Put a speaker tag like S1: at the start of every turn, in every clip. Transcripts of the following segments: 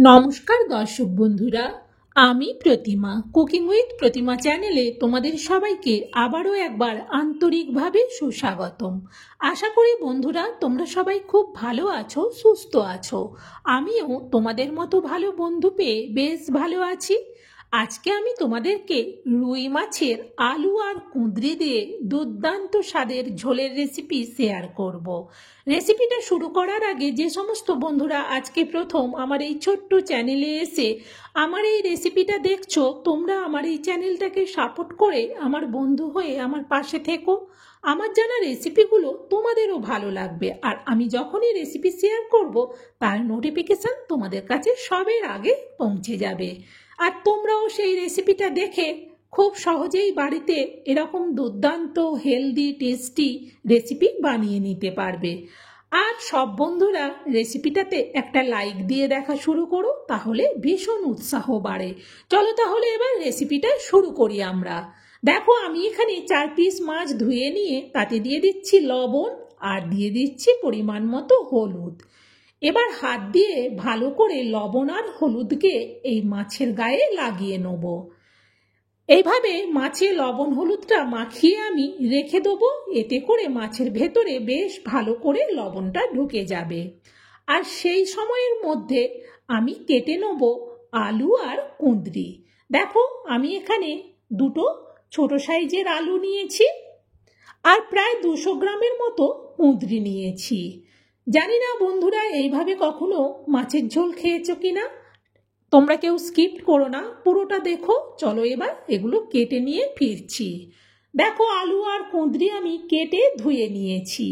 S1: নমস্কার দর্শক বন্ধুরা, আমি প্রতিমা কুকিং উইথ প্রতিমা চ্যানেলে তোমাদের সবাইকে আবারও একবার আন্তরিকভাবে সুস্বাগতম। আশা করি বন্ধুরা তোমরা সবাই খুব ভালো আছো, সুস্থ আছো। আমিও তোমাদের মতো ভালো বন্ধু পেয়ে বেশ ভালো আছি। আজকে আমি তোমাদেরকে রুই মাছের আলু আর কুঁদরি দিয়ে দুর্দান্ত স্বাদের ঝোলের রেসিপি শেয়ার করব। রেসিপিটা শুরু করার আগে যে সমস্ত বন্ধুরা আজকে প্রথম আমার এই ছোট্ট চ্যানেলে এসে আমার এই রেসিপিটা দেখছো, তোমরা আমার এই চ্যানেলটাকে সাপোর্ট করে আমার বন্ধু হয়ে আমার পাশে থেকো। আমার জানা রেসিপিগুলো তোমাদেরও ভালো লাগবে, আর আমি যখনই রেসিপি শেয়ার করব তার নোটিফিকেশন তোমাদের কাছে সবের আগে পৌঁছে যাবে। আর তোমরাও সেই রেসিপিটা দেখে খুব সহজেই বাড়িতে এরকম দুর্দান্ত হেলদি টেস্টি রেসিপি বানিয়ে নিতে পারবে। আর সব বন্ধুরা রেসিপিটাতে একটা লাইক দিয়ে দেখা শুরু করো, তাহলে ভীষণ উৎসাহ বাড়ে। চলো তাহলে এবার রেসিপিটা শুরু করি আমরা। দেখো আমি এখানে 4 পিস মাছ ধুয়ে নিয়ে তাতে দিয়ে দিচ্ছি লবণ আর দিয়ে দিচ্ছি পরিমাণ মতো হলুদ। এবার হাত দিয়ে ভালো করে লবণ আর হলুদকে এই মাছের গায়ে লাগিয়ে নেব। এইভাবে মাছে লবণ হলুদটা মাখিয়ে আমি রেখে দেবো, এতে করে মাছের ভেতরে বেশ ভালো করে লবণটা ঢুকে যাবে। আর সেই সময়ের মধ্যে আমি কেটে নেব আলু আর কুঁদরি। দেখো আমি এখানে দুটো ছোট সাইজের আলু নিয়েছি আর প্রায় 200 গ্রামের মতো কুঁদরি নিয়েছি। জানি না বন্ধুরা এইভাবে কখনো মাছের ঝোল খেয়েছো কিনা, তোমরা কেউ স্কিপ করো না, পুরোটা দেখো। চলো এবার এগুলো কেটে নিয়ে ফিরছি। দেখো আলু আর কুঁদরি আমি কেটে ধুয়ে নিয়েছি,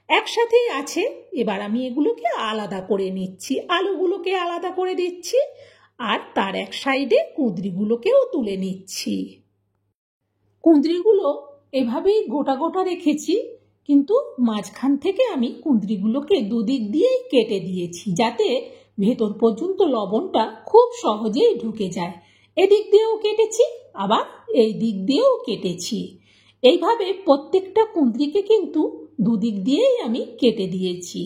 S1: একসাথেই আছে। এবার আমি এগুলোকে আলাদা করে নিচ্ছি, আলুগুলোকে আলাদা করে দিচ্ছি আর তার এক সাইডে কুঁদরিগুলোকেও তুলে নিচ্ছি। কুঁদরিগুলো এভাবেই গোটা গোটা রেখেছি, কিন্তু মাঝখান থেকে আমি কুঁদরিগুলোকে দুদিক দিয়েই কেটে দিয়েছি, যাতে ভেতর পর্যন্ত লবণটা খুব সহজেই ঢুকে যায়। এদিক দিয়েও কেটেছি, আবার এই দিক দিয়েও কেটেছি। এইভাবে প্রত্যেকটা কুঁদরিকে কিন্তু দুদিক দিয়েই আমি কেটে দিয়েছি।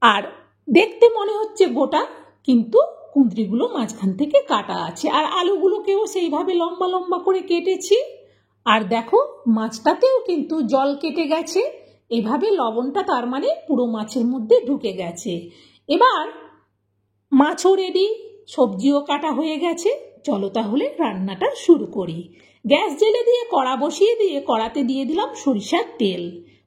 S1: আর দেখতে মনে হচ্ছে গোটা, কিন্তু কুঁদরিগুলো মাঝখান থেকে কাটা আছে। আর আলুগুলোকেও সেইভাবে লম্বা লম্বা করে কেটেছি। আর দেখো মাছটাতেও কিন্তু জল কেটে গেছে, এভাবে লবণটা তার মানে পুরো মাছের মধ্যে ঢুকে গেছে। এবার মাছও রেডি, সবজিও কাটা হয়ে গেছে। চলো তাহলে রান্নাটা শুরু করি। গ্যাস জেলে দিয়ে কড়া বসিয়ে দিয়ে কড়াতে দিয়ে দিলাম সরিষার তেল।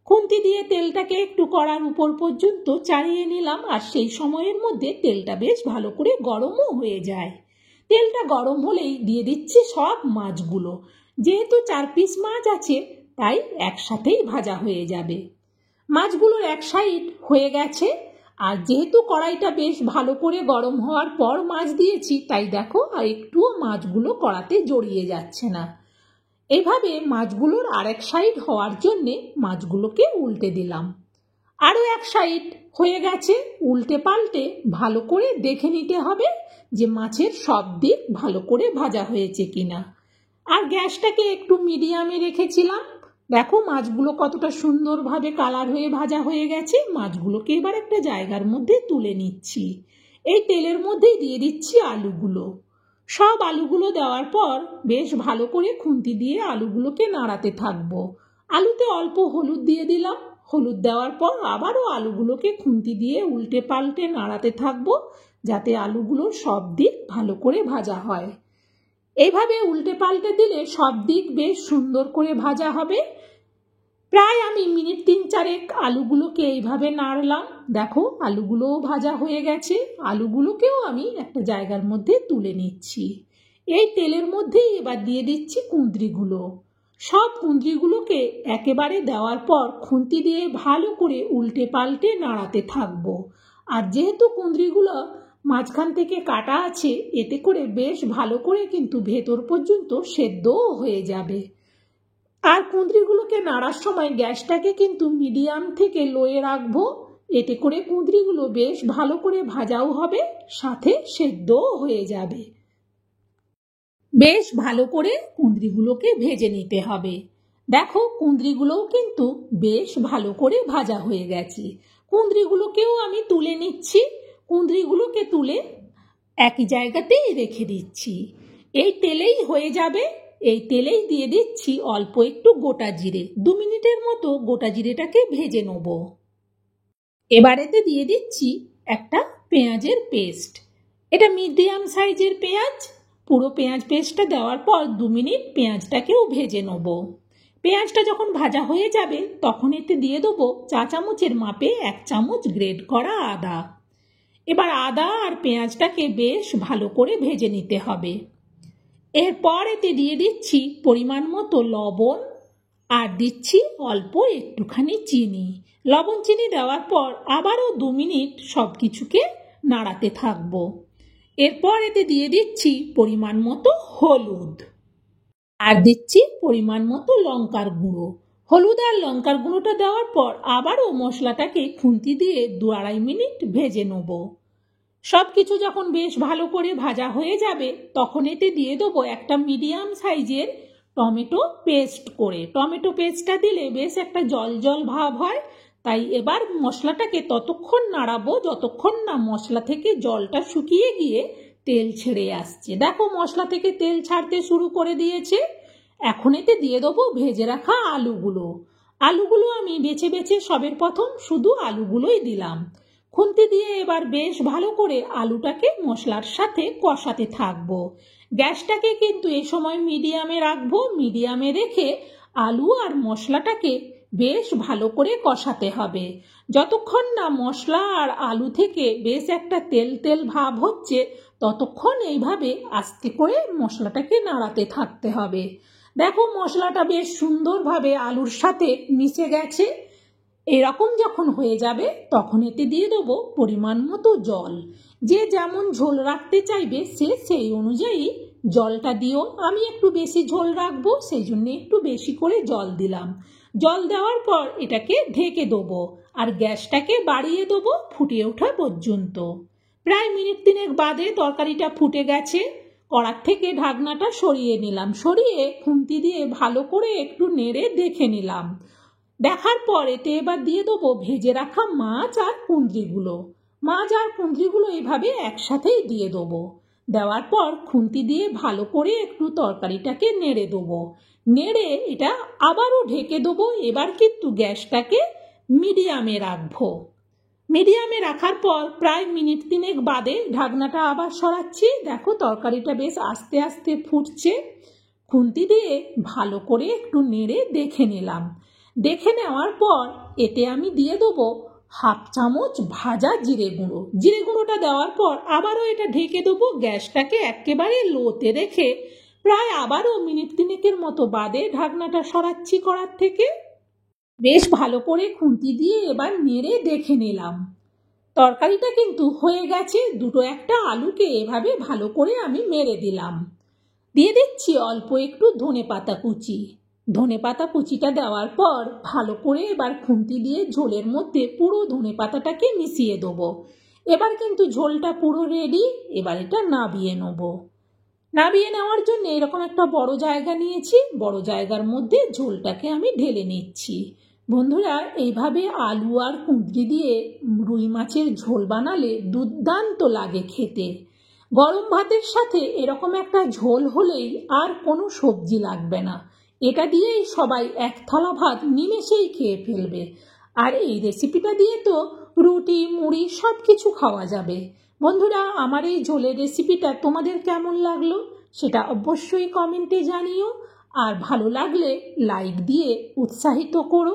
S1: খুন্তি দিয়ে তেলটাকে একটু কড়ার উপর পর্যন্ত চাড়িয়ে নিলাম, আর সেই সময়ের মধ্যে তেলটা বেশ ভালো করে গরমও হয়ে যায়। তেলটা গরম হলেই দিয়ে দিচ্ছি সব মাছগুলো। যেহেতু 4 পিস মাছ আছে তাই একসাথেই ভাজা হয়ে যাবে। মাছগুলোর এক সাইড হয়ে গেছে, আর যেহেতু কড়াইটা বেশ ভালো করে গরম হওয়ার পর মাছ দিয়েছি, তাই দেখো আর একটুও মাছগুলো কড়াতে জড়িয়ে যাচ্ছে না। এইভাবে মাছগুলোর আরেক সাইড হওয়ার জন্যে মাছগুলোকে উল্টে দিলাম। আরও এক সাইড হয়ে গেছে, উল্টে পাল্টে ভালো করে দেখে নিতে হবে যে মাছের সব দিক ভালো করে ভাজা হয়েছে কিনা। আর গ্যাসটাকে একটু মিডিয়ামে রেখেছিলাম। দেখো মাছগুলো কতটা সুন্দরভাবে কালার হয়ে ভাজা হয়ে গেছে। মাছগুলোকে এবার একটা জায়গার মধ্যে তুলে নিচ্ছি। এই তেলের মধ্যেই দিয়ে দিচ্ছি আলুগুলো। সব আলুগুলো দেওয়ার পর বেশ ভালো করে খুন্তি দিয়ে আলুগুলোকে নাড়াতে থাকবো। আলুতে অল্প হলুদ দিয়ে দিলাম। হলুদ দেওয়ার পর আবারও আলুগুলোকে খুন্তি দিয়ে উল্টে পাল্টে নাড়াতে থাকবো, যাতে আলুগুলোর সব দিক ভালো করে ভাজা হয়। এইভাবে উল্টে পাল্টে দিলে সব দিক বেশ সুন্দর করে ভাজা হবে। প্রায় আমি মিনিট 3-4 আলুগুলোকে এইভাবে নাড়লাম। দেখো আলুগুলোও ভাজা হয়ে গেছে। আলুগুলোকেও আমি একটা জায়গার মধ্যে তুলে নিচ্ছি। এই তেলের মধ্যেই এবার দিয়ে দিচ্ছি কুঁদরিগুলো। সব কুঁদরিগুলোকে একেবারে দেওয়ার পর খুন্তি দিয়ে ভালো করে উল্টে পাল্টে নাড়াতে থাকবো। আর যেহেতু কুঁদরিগুলো মাঝখান থেকে কাটা আছে, এতে করে বেশ ভালো করে কিন্তু ভেতর পর্যন্ত সেদ্ধও হয়ে যাবে। আর কুঁদরিগুলোকে নাড়ার সময় গ্যাসটাকে কিন্তু মিডিয়াম থেকে লোয়ে রাখবো, এতে করে কুঁদরিগুলো বেশ ভালো করে ভাজাও হবে, সাথে সেদ্ধও হয়ে যাবে। বেশ ভালো করে কুঁদরিগুলোকে ভেজে নিতে হবে। দেখো কুঁদরিগুলোও কিন্তু বেশ ভালো করে ভাজা হয়ে গেছে। কুঁদরিগুলোকেও আমি তুলে নিচ্ছি। কুঁদরিগুলোকে তুলে একই জায়গাতেই রেখে দিচ্ছি। এই তেলেই হয়ে যাবে। এই তেলেই দিয়ে দিচ্ছি অল্প একটু গোটা জিরে। 2 মিনিটের মতো গোটা জিরেটাকে ভেজে নেব। এবারেতে দিয়ে দিচ্ছি একটা পেঁয়াজের পেস্ট। এটা মিডিয়াম সাইজের পেঁয়াজ। পুরো পেঁয়াজ পেস্টটা দেওয়ার পর 2 মিনিট পেঁয়াজটাকেও ভেজে নেব। পেঁয়াজটা যখন ভাজা হয়ে যাবে তখন এতে দিয়ে দেবো চা চামচের মাপে 1 চামচ গ্রেট করা আদা। এবার আদা আর পেঁয়াজটাকে বেশ ভালো করে ভেজে নিতে হবে। এরপর এতে দিয়ে দিচ্ছি পরিমাণ মতো লবণ আর দিচ্ছি অল্প একটুখানি চিনি। লবণ চিনি দেওয়ার পর আবারও 2 মিনিট সব কিছুকে নাড়াতে থাকবো। এরপর এতে দিয়ে দিচ্ছি পরিমাণ মতো হলুদ আর দিচ্ছি পরিমাণ মতো লঙ্কার গুঁড়ো। হলুদ আর লঙ্কার গুঁড়োটা দেওয়ার পর আবারও মশলাটাকে খুন্তি দিয়ে 2-2.5 মিনিট ভেজে নেব। সব কিছু যখন বেশ ভালো করে ভাজা হয়ে যাবে তখন এতে দিয়ে দেবো একটা মিডিয়াম সাইজের টমেটো পেস্ট করে। টমেটো পেস্টটা দিলে বেশ একটা জল জল ভাব হয়, তাই এবার মশলাটাকে ততক্ষণ নাড়াবো যতক্ষণ না মশলা থেকে জলটা শুকিয়ে গিয়ে তেল ছেড়ে আসছে। দেখো মশলা থেকে তেল ছাড়তে শুরু করে দিয়েছে। এখন এতে দিয়ে দেবো ভেজে রাখা আলুগুলো। আলুগুলো আমি বেছে বেছে সবের প্রথম শুধু আলুগুলোই দিলাম। খুন্তি দিয়ে এবার বেশ ভালো করে আলুটাকে মশলার সাথে কষাতে থাকবো। গ্যাসটাকে কিন্তু এ সময় মিডিয়ামে রাখবো। মিডিয়ামে রেখে আলু আর মশলাটাকে বেশ ভালো করে কষাতে হবে। যতক্ষণ না মশলা আর আলু থেকে বেশ একটা তেল তেল ভাব হচ্ছে ততক্ষণ এইভাবে আস্তে করে মশলাটাকে নাড়াতে থাকতে হবে। দেখো মশলাটা বেশ সুন্দরভাবে আলুর সাথে মিশে গেছে। এরকম যখন হয়ে যাবে তখন এতে দিয়ে দেবো পরিমাণ মতো জল। যে যেমন ঝোল রাখতে চাইবে সে সেই অনুযায়ী জলটা দিও। আমি একটু বেশি ঝোল রাখবো, সেই জন্য একটু বেশি করে জল দিলাম। জল দেওয়ার পর এটাকে ঢেকে দেবো আর গ্যাসটাকে বাড়িয়ে দেবো ফুটে ওঠা পর্যন্ত। প্রায় মিনিট 3 বাদে তরকারিটা ফুটে গেছে। কড়ার থেকে ঢাকনাটা সরিয়ে নিলাম। সরিয়ে খুন্তি দিয়ে ভালো করে একটু নেড়ে দেখে নিলাম। দেখার পর এতে এবার দিয়ে দেবো ভেজে রাখা মাছ আর কুঁদরিগুলো। মাছ আর কুঁদরিগুলো এইভাবে একসাথেই দিয়ে দেবো। দেওয়ার পর খুন্তি দিয়ে ভালো করে একটু তরকারিটাকে নেড়ে দেবো। নেড়ে এটা আবারও ঢেকে দেবো। এবার কিন্তু গ্যাসটাকে মিডিয়ামে রাখবো। মিডিয়ামে রাখার পর প্রায় মিনিট 3 বাদে ঢাকনাটা আবার সরাচ্ছি। দেখো তরকারিটা বেশ আস্তে আস্তে ফুটছে। খুন্তি দিয়ে ভালো করে একটু নেড়ে দেখে নিলাম। দেখে নেওয়ার পর এতে আমি দিয়ে দেবো 1/2 চামচ ভাজা জিরে গুঁড়ো। জিরে গুঁড়োটা দেওয়ার পর আবারও এটা ঢেকে দেবো। গ্যাসটাকে একেবারে লোতে রেখে প্রায় আবারও মিনিট 3 মতো বাদে ঢাকনাটা সরাচ্ছি কড়ার থেকে। বেশ ভালো করে খুন্তি দিয়ে এবার নেড়ে দেখে নিলাম। তরকারিটা কিন্তু হয়ে গেছে। 2-1টা আলুকে এভাবে ভালো করে আমি মেরে দিলাম। দিয়ে দিচ্ছি অল্প একটু ধনেপাতা কুচি। ধনেপাতা কুচিটা দেওয়ার পর ভালো করে এবার খুন্তি দিয়ে ঝোলের মধ্যে পুরো ধনেপাতাটাকে মিশিয়ে দেবো। এবার কিন্তু ঝোলটা পুরো রেডি। এবার এটা নাবিয়ে নেব। নাবিয়ে নেওয়ার জন্য এরকম একটা বড় জায়গা নিয়েছি। বড় জায়গার মধ্যে ঝোলটাকে আমি ঢেলে নিচ্ছি। বন্ধুরা এইভাবে আলু আর কুঁদরি দিয়ে রুই মাছের ঝোল বানালে দুর্দান্ত লাগে খেতে। গরম ভাতের সাথে এরকম একটা ঝোল হলেই আর কোনো সবজি লাগবে না। এটা দিয়েই সবাই 1 থালা ভাত নিমেষেই খেয়ে ফেলবে। আর এই রেসিপিটা দিয়ে তো রুটি মুড়ি সব কিছু খাওয়া যাবে। বন্ধুরা আমার এই ঝোলের রেসিপিটা তোমাদের কেমন লাগলো সেটা অবশ্যই কমেন্টে জানিও। আর ভালো লাগলে লাইক দিয়ে উৎসাহিত করো।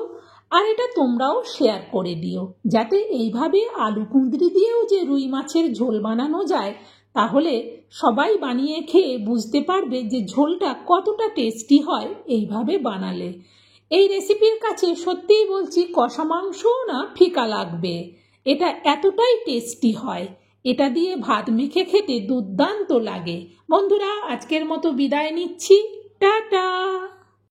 S1: আর এটা তোমরাও শেয়ার করে দিও যাতে এইভাবে আলু কুঁদরি দিয়েও যে রুই মাছের ঝোল বানানো যায় তাহলে সবাই বানিয়ে খেয়ে বুঝতে পারবে যে ঝোলটা কতটা টেস্টি হয় এইভাবে বানালে। এই রেসিপির কাছে সত্যিই বলছি কষা মাংসও না ফিকা লাগবে। এটা এতটাই টেস্টি হয়। এটা দিয়ে ভাত মেখে খেতে দুর্দান্ত লাগে। বন্ধুরা আজকের মতো বিদায় নিচ্ছি। টাটা।